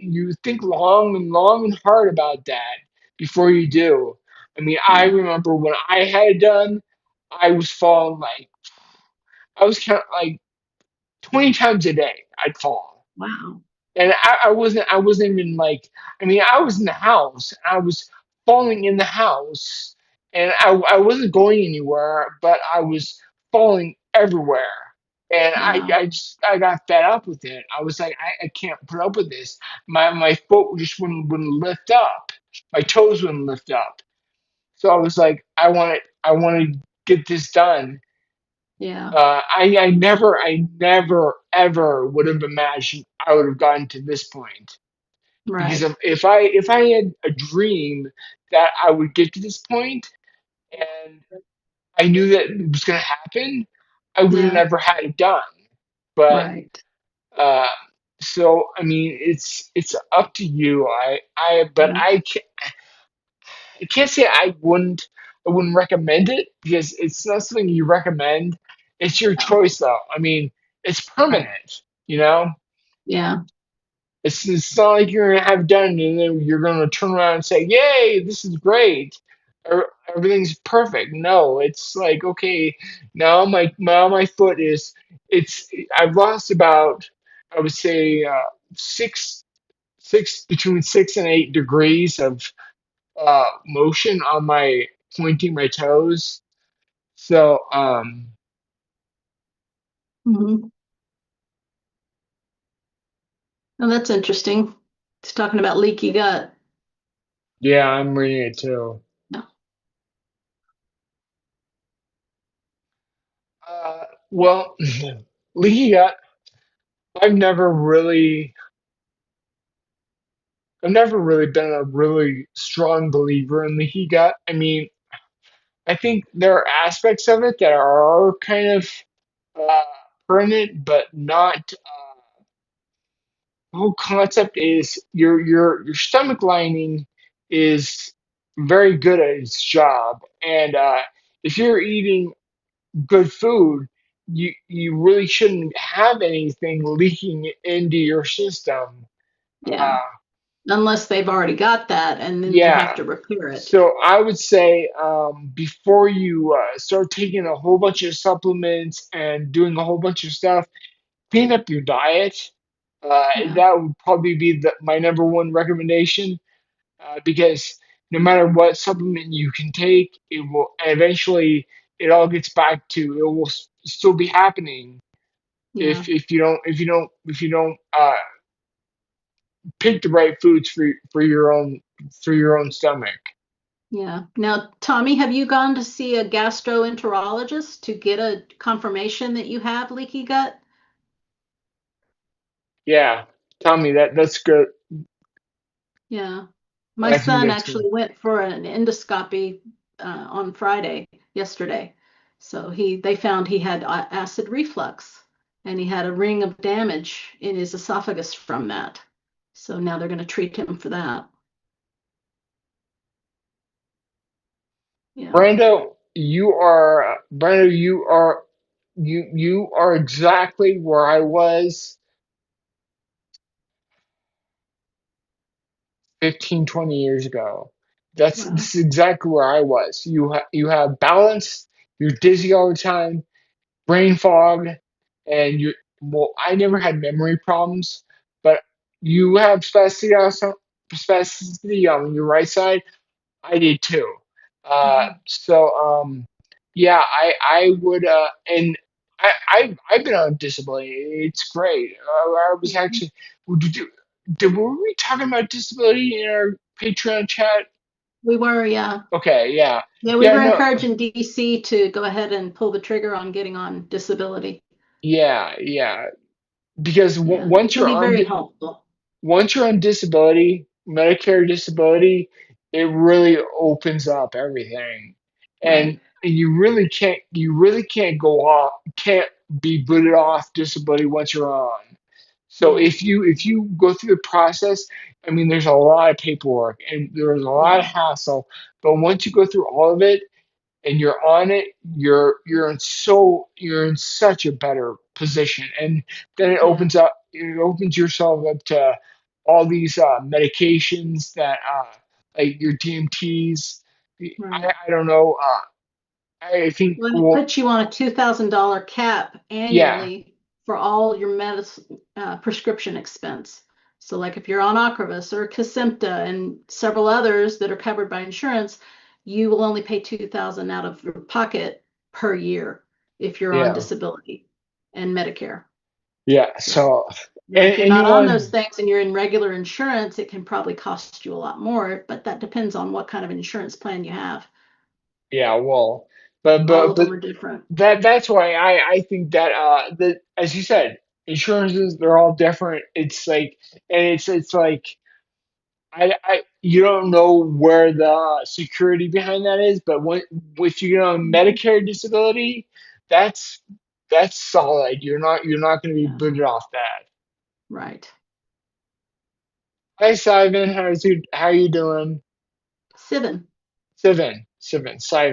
You think long and hard about that before you do. I mean, I Yeah. remember when I had it done, I was falling like I was kind of like 20 times a day. I'd fall, Wow. and I wasn't even like I mean I was in the house. I was falling in the house, and I wasn't going anywhere, but I was falling everywhere. And Wow. I got fed up with it. I was like, I can't put up with this. My foot just wouldn't lift up. My toes wouldn't lift up. So I was like, I want to get this done. Yeah. I never ever would have imagined I would have gotten to this point. Because Right. if I had a dream that I would get to this point and I knew that it was going to happen, I would have Yeah. never had it done. But Right. Uh, so I mean, it's up to you. But Yeah. I can't say I wouldn't recommend it because it's not something you recommend. It's your No. choice, though. I mean, it's Right. permanent. You know, Yeah. it's not like you're gonna have done and then you're gonna turn around and say, "Yay, this is great." Or everything's perfect. No, it's like okay, now my foot is it's I've lost about I would say six between 6 and 8 degrees of motion on my pointing my toes. So Hmm. Oh, that's interesting. It's talking about leaky gut. yeah, I'm reading it too. No. Well, leaky gut. I've never really I've never really been a really strong believer in leaky gut. I mean, I think there are aspects of it that are kind of permanent, but not. The whole concept is your stomach lining is very good at its job, and if you're eating good food, you really shouldn't have anything leaking into your system. Yeah. Uh, Unless they've already got that and then you have yeah. to repair it. So I would say before you start taking a whole bunch of supplements and doing a whole bunch of stuff, clean up your diet. Yeah. That would probably be my number one recommendation because no matter what supplement you can take, it will eventually it all gets back to it will still be happening Yeah. if you don't pick the right foods for your own stomach. Yeah. Now, Tommy, have you gone to see a gastroenterologist to get a confirmation that you have leaky gut? Yeah, tell me that's good. Yeah. My I think son that's good. actually went for an endoscopy on Friday, yesterday. So they found he had acid reflux and he had a ring of damage in his esophagus from that. So now they're going to treat him for that. Yeah. Brando, you are exactly where I was 15, 20 years ago. Wow. This is exactly where I was. You have balance, you're dizzy all the time, brain fog, and you well, I never had memory problems, but you have spasticity on your right side. I did too. Mhm. Yeah, I would and I've been on disability. It's great. I was Mhm. actually did you, were we talking about disability in our Patreon chat? We were, yeah. Okay, yeah. Yeah, we Yeah, were no, encouraging DC to go ahead and pull the trigger on getting on disability. yeah. Because Yeah, it can be very helpful. once you're on disability, Medicare disability, it really opens up everything. Right. And you really can't go off can't be booted off disability once you're on. So Yeah. if you go through the process, I mean there's a lot of paperwork and there's a lot of Yeah. hassle, but once you go through all of it, and you're on it, you're in such a better position, and then Yeah. it opens yourself up to all these medications that like your DMTs. Right. I don't know. I think Well, it well puts you on a $2,000 cap yeah annually for all your medicine prescription expense. So, like if you're on Ocrevus or Kesimpta and several others that are covered by insurance, you will only pay 2,000 out of your pocket per year if you're on yeah disability and Medicare. yeah. Yeah. So Now, if you're and you not on those want things and you're in regular insurance, it can probably cost you a lot more, but that depends on what kind of insurance plan you have. yeah well All of but them are different. that's why I think that that as you said insurances they're all different. It's like and it's like I you don't know where the security behind that is, but when if you get on Mhm. Medicare disability, that's that's solid. You're not going to be Yeah, booted off that. right. Hi Simon, how you doing? Seven. Simon,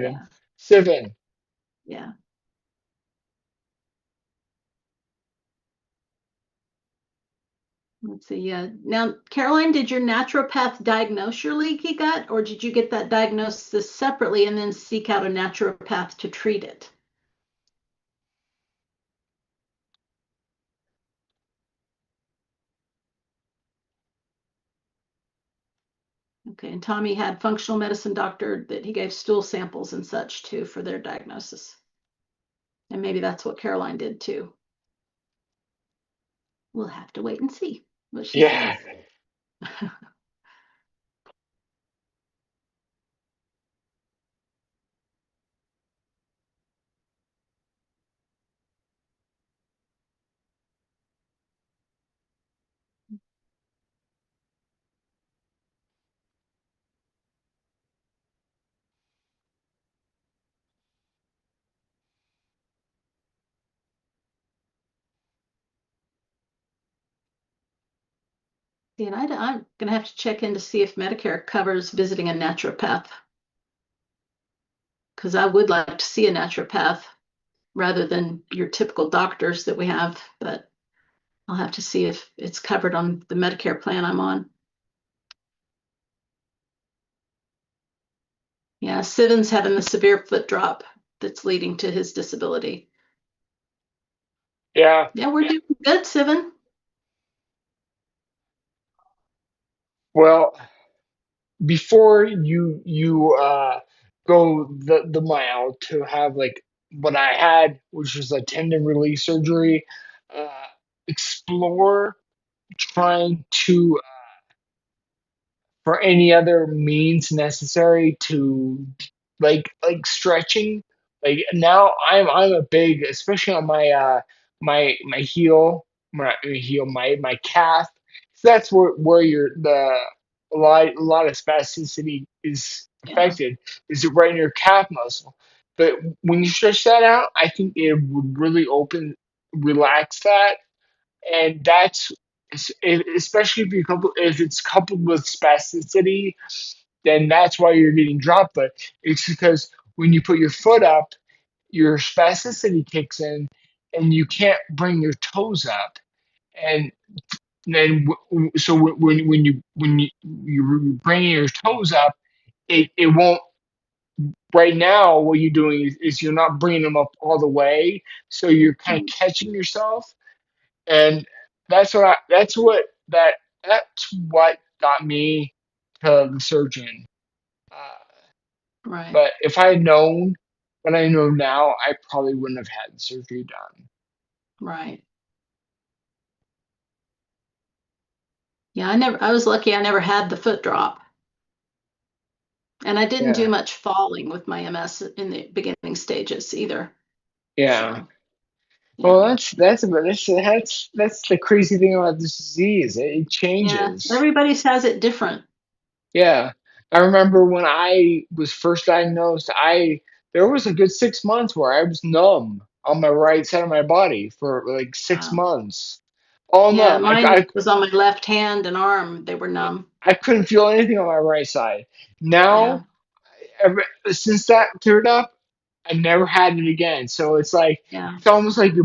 Yeah, Simon. yeah. Let's see. Yeah. Now, Caroline, did your naturopath diagnose your leaky gut, or did you get that diagnosis separately and then seek out a naturopath to treat it? Okay. And Tommy had functional medicine doctor that he gave stool samples and such too for their diagnosis. And maybe that's what Caroline did too. We'll have to wait and see what she Yeah, says. See, and I'm going to have to check in to see if Medicare covers visiting a naturopath because I would like to see a naturopath rather than your typical doctors that we have, but I'll have to see if it's covered on the Medicare plan I'm on. Yeah, Sivan's having the severe foot drop that's leading to his disability. Yeah. Yeah, we're doing good, Sivan. Well, before you go the mile to have like what I had, which was a tendon release surgery, uh, explore trying to for any other means necessary to stretching. Like now I'm a big, especially on my heel, my calf. So that's where you're the a lot of spasticity is Yeah, affected, is it right in your calf muscle. But when you stretch that out, I think it would really relax that, and that's especially if it's coupled with spasticity, then that's why you're getting dropped. But it's because when you put your foot up, your spasticity kicks in, and you can't bring your toes up, and then so when you bring your toes up, it won't. Right now, what you're doing is you're not bringing them up all the way, so you're kind of catching yourself, and that's what got me to the surgeon. Uh, right, but if I had known what I know now, I probably wouldn't have had the surgery done. right. Yeah, I was lucky I never had the foot drop. And I didn't do Yeah, much falling with my MS in the beginning stages either. yeah. So, Well, yeah. that's the crazy thing about this disease. It Yeah, changes. everybody's has it different. Yeah, I remember when I was first diagnosed. I There was a good 6 months where I was numb on my right side of my body for like six Wow. months, all Yeah, numb. mine was on my left hand and arm. They were numb. I couldn't feel anything on my right side. Yeah, Now, since that cleared up, I never had it again. So it's like yeah, it's almost like the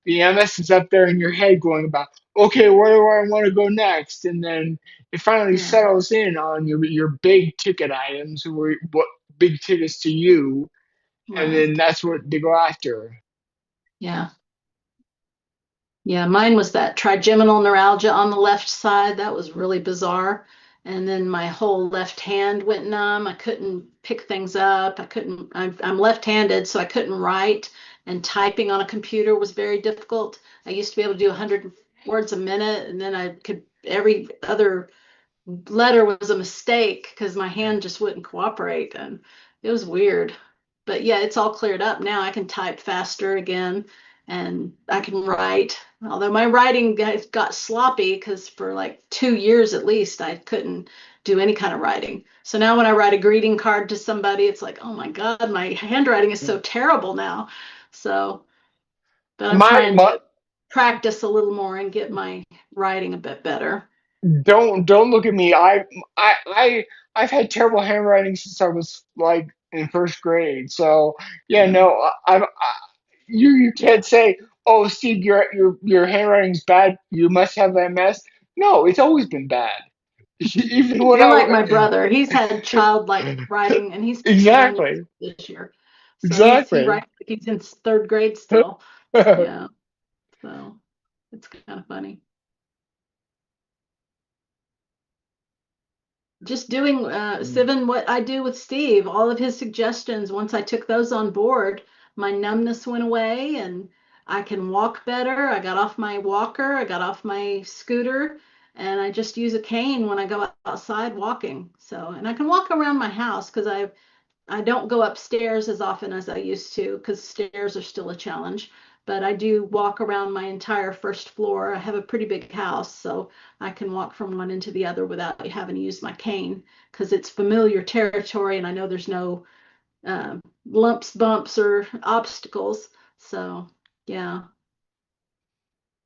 MS is up there in your head going about, okay, where do I want to go next? And then it finally yeah, settles in on your big ticket items, or what big tickets to you, and then right. that's what they go after. Yeah. Yeah, mine was that trigeminal neuralgia on the left side. That was really bizarre. And then my whole left hand went numb. I couldn't pick things up. I'm left-handed, so I couldn't write, and typing on a computer was very difficult. I used to be able to do 100 words a minute, and then I could, every other letter was a mistake because my hand just wouldn't cooperate, and it was weird. But yeah, it's all cleared up now. I can type faster again, and I can write. Although my writing got sloppy because for like 2 years at least I couldn't do any kind of writing. So now when I write a greeting card to somebody, it's like, oh my God, my handwriting is so terrible now. So, but I'm My, trying my to practice a little more and get my writing a bit better. don't look at me. I've had terrible handwriting since I was like in first grade. So yeah, Yeah. no, you can't say, oh, Steve, your handwriting's bad. You must have MS. No, it's always been bad. Even when You're like I my brother. He's had childlike writing, and he's turning 9 years exactly, old this year. So he exactly. writes like he's in third grade still. Yeah. So it's kind of funny. Just doing Sivan, what I do with Steve, all of his suggestions, once I took those on board, my numbness went away and I can walk better. I got off my walker, I got off my scooter, and I just use a cane when I go outside walking. So, and I can walk around my house because I don't go upstairs as often as I used to because stairs are still a challenge. But I do walk around my entire first floor. I have a pretty big house, so I can walk from one end to the other without having to use my cane because it's familiar territory and I know there's no lumps, bumps, or obstacles. So, yeah.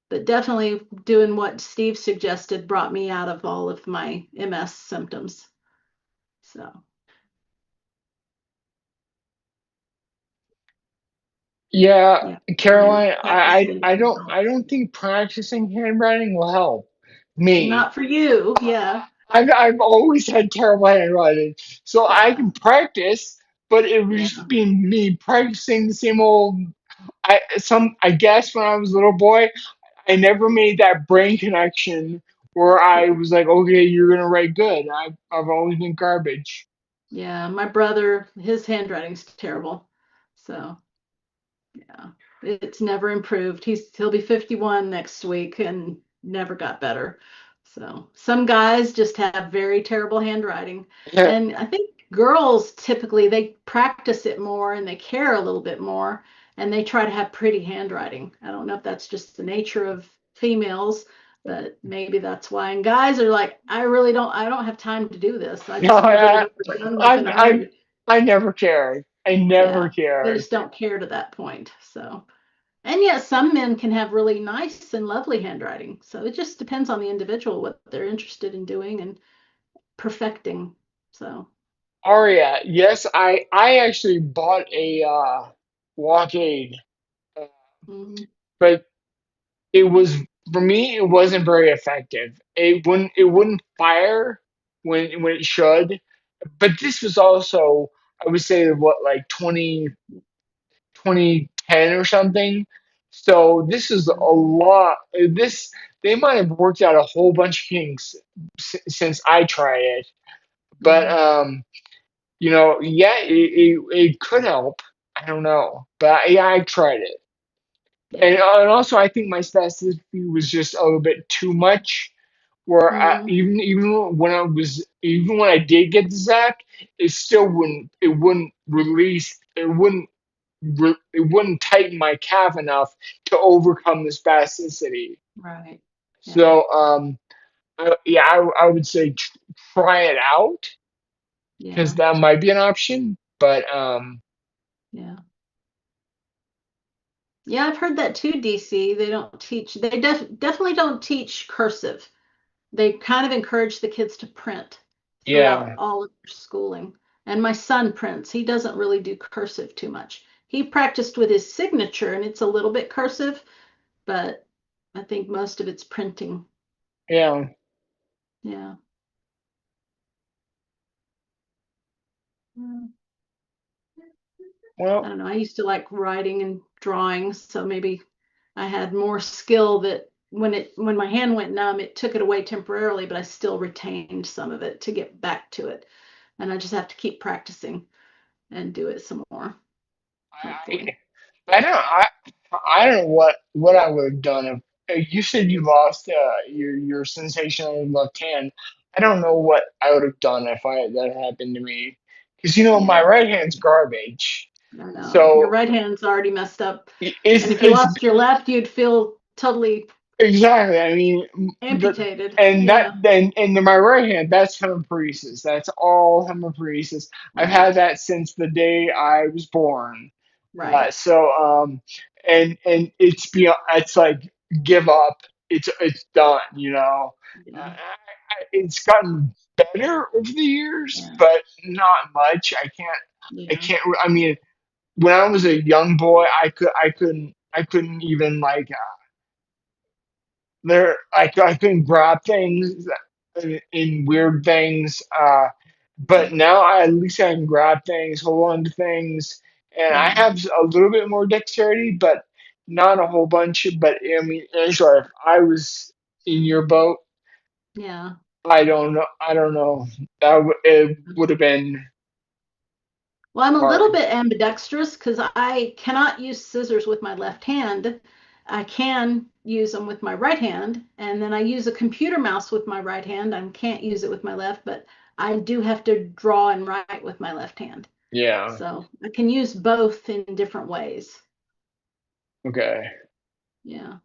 But definitely doing what Steve suggested brought me out of all of my MS symptoms. So, Yeah, yeah, and Caroline, practicing I helps. don't think practicing handwriting will help me. Not for you, yeah, I've always had terrible handwriting, so I yeah, can practice, but it would yeah, just be me practicing the same old. I guess when I was a little boy, I never made that brain connection where I yeah, was like, okay, you're gonna write good. I've always been garbage. yeah. My brother, his handwriting's terrible. So, yeah, it's never improved. He'll be 51 next week and never got better. So some guys just have very terrible handwriting. And I think girls typically they practice it more and they care a little bit more and they try to have pretty handwriting. I don't know if that's just the nature of females, but maybe that's why. And guys are like, I don't have time to do this. I No, just want to get it over done with in a hurry. I never cared. I never Yeah, they cared. just don't care to that point. So. And yet, some men can have really nice and lovely handwriting. So it just depends on the individual what they're interested in doing and perfecting. So, Aria, yes, I actually bought a walk aid, uh, mhm, but it was for me it wasn't very effective. It wouldn't fire when it should. But this was also I would say what like 2010 or something. So this is a mhm, lot. This they might have worked out a whole bunch of kinks since I tried it. But mhm. yeah, it could help. I don't know, but yeah, I tried it, Yeah. and also I think my spasticity was just a little bit too much. Where Mhm. even when I did get the zap, it wouldn't release it wouldn't tighten my calf enough to overcome the spasticity. Right. Yeah. So yeah, I would say try it out because Yeah. that might be an option. But Yeah. Yeah, I've heard that too, DC. They don't teach, they definitely don't teach cursive. They kind of encourage the kids to print throughout yeah, all of their schooling. And my son prints. He doesn't really do cursive too much. He practiced with his signature and it's a little bit cursive, but I think most of it's printing. yeah. Yeah. Mm. I Well, don't know. I used to like writing and drawing, so maybe I had more skill that when my hand went numb, it took it away temporarily, but I still retained some of it to get back to it. And I just have to keep practicing and do it some more, hopefully. I I don't know what I would have done if you said you lost your sensation on your left hand. I don't know what I would have done if I that happened to me because my Yeah, right hand's garbage. I know. Your So right hand's already messed up. And if you it's lost your left, you'd feel totally exactly. I mean, amputated. and that Yeah, and my right hand, that's hemiparesis. That's all hemiparesis. I've had right, that since the day I was born. right. So and it's like give up. It's done. Yeah, It's gotten better over the years, yeah, but not much. I yeah, can't. I mean, when I was a young boy, I couldn't even like I couldn't grab things in weird things. But now at least I can grab things, hold on to things, and I yeah, have a little bit more dexterity, but not a whole bunch. But I mean, Angela, if I was in your boat, yeah. I don't know. I don't know. It would have been Well, I'm a little hard. bit ambidextrous because I cannot use scissors with my left hand. I can use them with my right hand, and then I use a computer mouse with my right hand. I can't use it with my left, but I do have to draw and write with my left hand. Yeah. So I can use both in different ways. Okay. Yeah.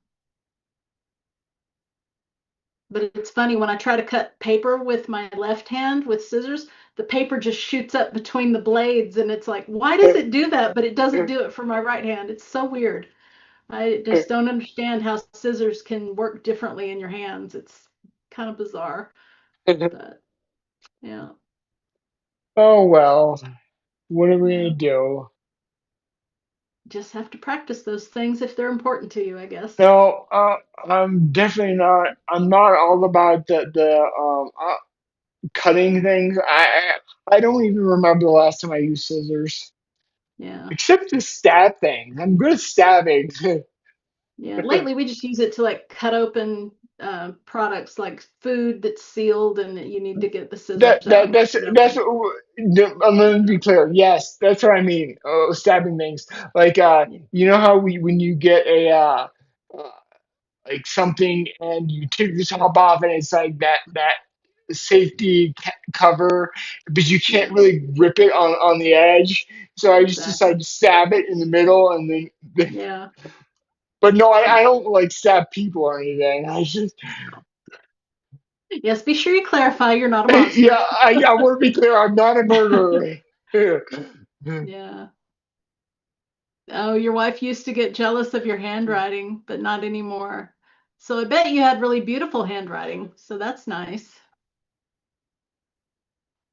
But it's funny when I try to cut paper with my left hand with scissors, the paper just shoots up between the blades, and it's like, why does it do that? But it doesn't do it for my right hand. It's so weird. I just don't understand how scissors can work differently in your hands. It's kind of bizarre, but yeah, Oh well, what are we gonna yeah. do? Just have to practice those things if they're important to you, I guess. No, I'm definitely not. I'm not all about the cutting things. I don't even remember the last time I used scissors, Yeah. except to stab things. I'm good at stabbing. Yeah. Lately, we just use it to like cut open products like food that's sealed and that you need to get the scissors out and cut it That's open. I'm gonna be clear. Yes, that's what I mean. Stabbing things like Yeah. you know how when you get a uh, like something and you take the top off and it's like that safety cover, but you can't Yeah. really rip it on the edge. So I just Exactly. decided to stab it in the middle and then Yeah. but no, I don't like stab people or anything. I just Yes. Be sure you clarify you're not a yeah, monster. I want to be clear. I'm not a murderer. Yeah. Oh, your wife used to get jealous of your handwriting, but not anymore. So I bet you had really beautiful handwriting. So that's nice.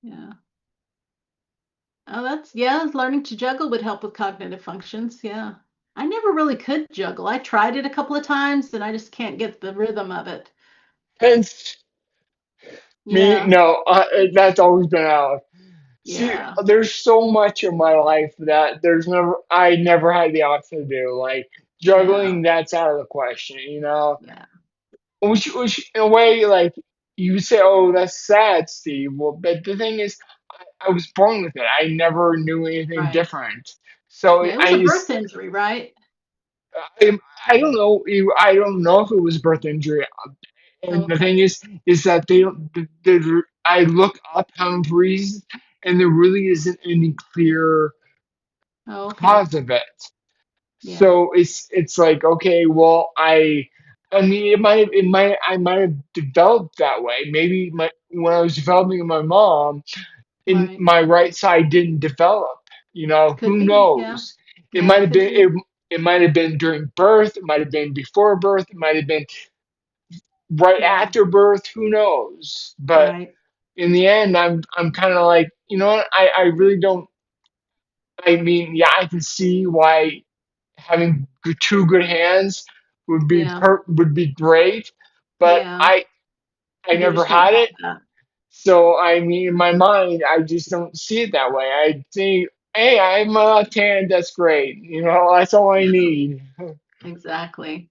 Yeah. Oh, yeah, learning to juggle would help with cognitive functions. Yeah. I never really could juggle. I tried it a couple of times and I just can't get the rhythm of it. Hence me, Yeah. no, that's always been out. See, Yeah. there's so much in my life that I never had the option to do. Like Yeah. juggling, that's out of the question, you know? Yeah. Which in a way, like, you would say, oh, that's sad, Steve. Well, but the thing is, I was born with it. I never knew anything Right. different. So Yeah. It was a birth injury, right? I, I don't know. I don't know if it was birth injury. And the Okay. thing is that they don't. I look up how reasons, and there really isn't any clear Okay. cause of it. Yeah. So it's like okay, well, I mean, I might have developed that way. Maybe when I was developing with my mom, in Right. my right side didn't develop. You know, Could who be. Yeah. knows? It Yeah. might have Could been be. it might have been during birth. It might have been before birth. It might have been right Yeah. after birth. Who knows? But Right. in the end, I'm kind of like, you know what? I really don't. I mean, yeah, I can see why having two good hands Yeah. would be great, but Yeah. I You never just don't had have it. that. So I mean, in my mind, I just don't see it that way. I think, hey, I have my left hand. That's great. You know, that's all I Yeah. need. Exactly.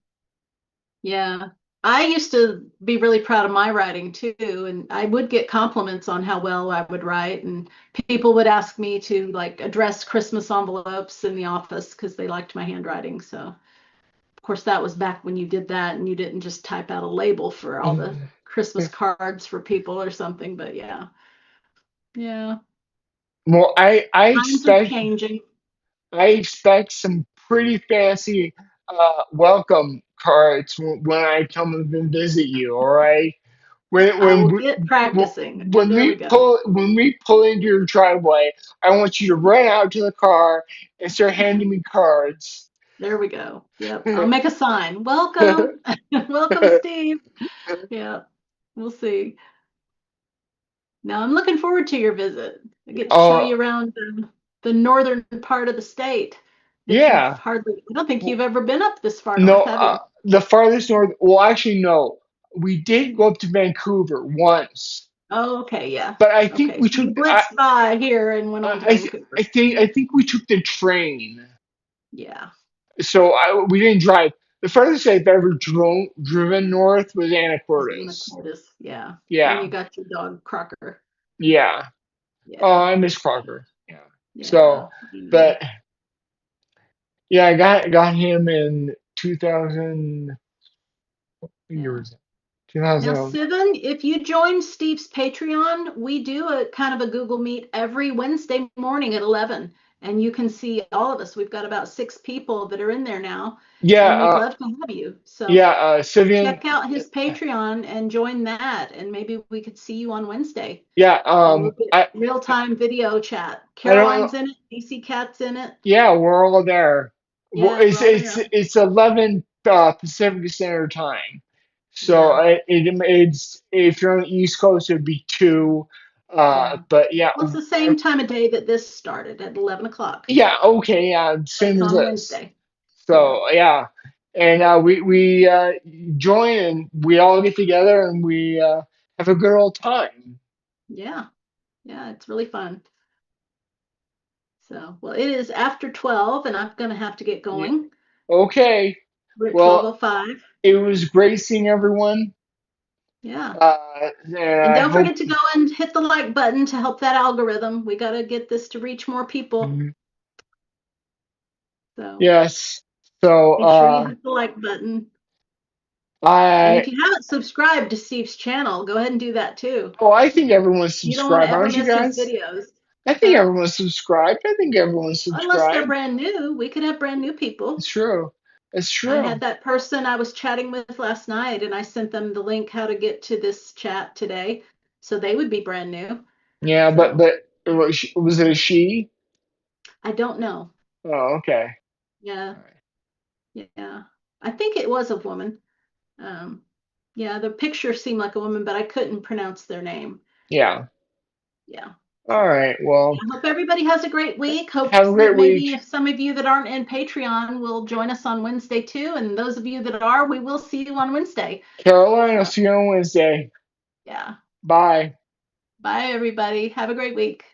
Yeah. I used to be really proud of my writing too, and I would get compliments on how well I would write, and people would ask me to like address Christmas envelopes in the office because they liked my handwriting. So, of course, that was back when you did that and you didn't just type out a label for all the Christmas cards for people or something, but yeah. Yeah. Well, Times are changing. I expect some pretty fancy welcome cards when I come and visit you. All right, when I when will we, get practicing. There we go. when we pull into your driveway, I want you to run out to the car and start handing me cards. There we go. Yep. I'll make a sign. Welcome. Welcome, Steve. Yeah. We'll see. Now I'm looking forward to your visit. I get to show uh, you around the northern part of the state that you've yeah. hardly, I don't think you've ever been up this far No, north, have you? the farthest north. Well, actually, no. We did go up to Vancouver once, Oh, okay. Yeah. but I think Okay. we So took. you blitzed by here and went on to I Vancouver. I think we took the train. Yeah. So we didn't drive. The furthest I've ever driven north was Was Anacortes. Anacortes. Yeah. And you Yeah, got your dog Crocker. yeah. Oh, Yeah. I miss Crocker. Yeah. So, Yeah. I know. but yeah, I got him in 2000. What year Yeah. was it? Now, 2000. Sivan, if you join Steve's Patreon, we do a kind of a Google Meet every Wednesday morning at 11, and you can see all of us. We've got about 6 people that are in there now, Yeah, and we'd love to have you. yeah. So Sivian. check out his Patreon and join that, and maybe we could see you on Wednesday, Yeah. and we'll get real-time video chat. I don't. Caroline's in it, DC Cat's in it. Yeah, we're all there. Well, Yeah, we're all there. it's 11 Pacific Standard Time. So Yeah, it's if you're on the East Coast, it'd be 2. yeah. But yeah, Well, it's the same time of day that this started at 11 o'clock, yeah, okay, yeah, but same it's as on this. Wednesday. Yeah, So yeah, and we join and we all get together and we have a good old time. yeah, yeah. It's really fun. So, well, it is after 12, and I'm gonna have to get Yeah. going. Okay, We're at well, 12:05. it was great seeing everyone. Yeah. And And I don't hope. forget to go and hit the like button to help that algorithm. We got to get this to reach more people. Mhm. So Yes. So make sure you hit the like button. And if I you haven't subscribed to Steve's channel, go ahead and do that too. I think everyone's You don't want to subscribed, ever aren't you miss his guys? videos. I think Huh? everyone's subscribed. I think everyone's Unless they're subscribed. brand new. We could have brand new It's people. true. It's I true. had that person I was chatting with last night, and I sent them the link how to get to this chat today. So they would be brand new. Yeah, So but was it a she? I don't know. Oh, okay. Yeah. All right. Yeah. I think it was a woman. Um, yeah, the picture seemed like a woman, but I couldn't pronounce their name. Yeah. Yeah. All So right. Well, I hope everybody has a great week. Hope have a that great maybe week, if some of you that aren't in Patreon will join us on Wednesday too. And those of you that are, we will see you on Wednesday. Caroline. I'll So see you on Wednesday. yeah. Bye. Bye everybody. Have a great week.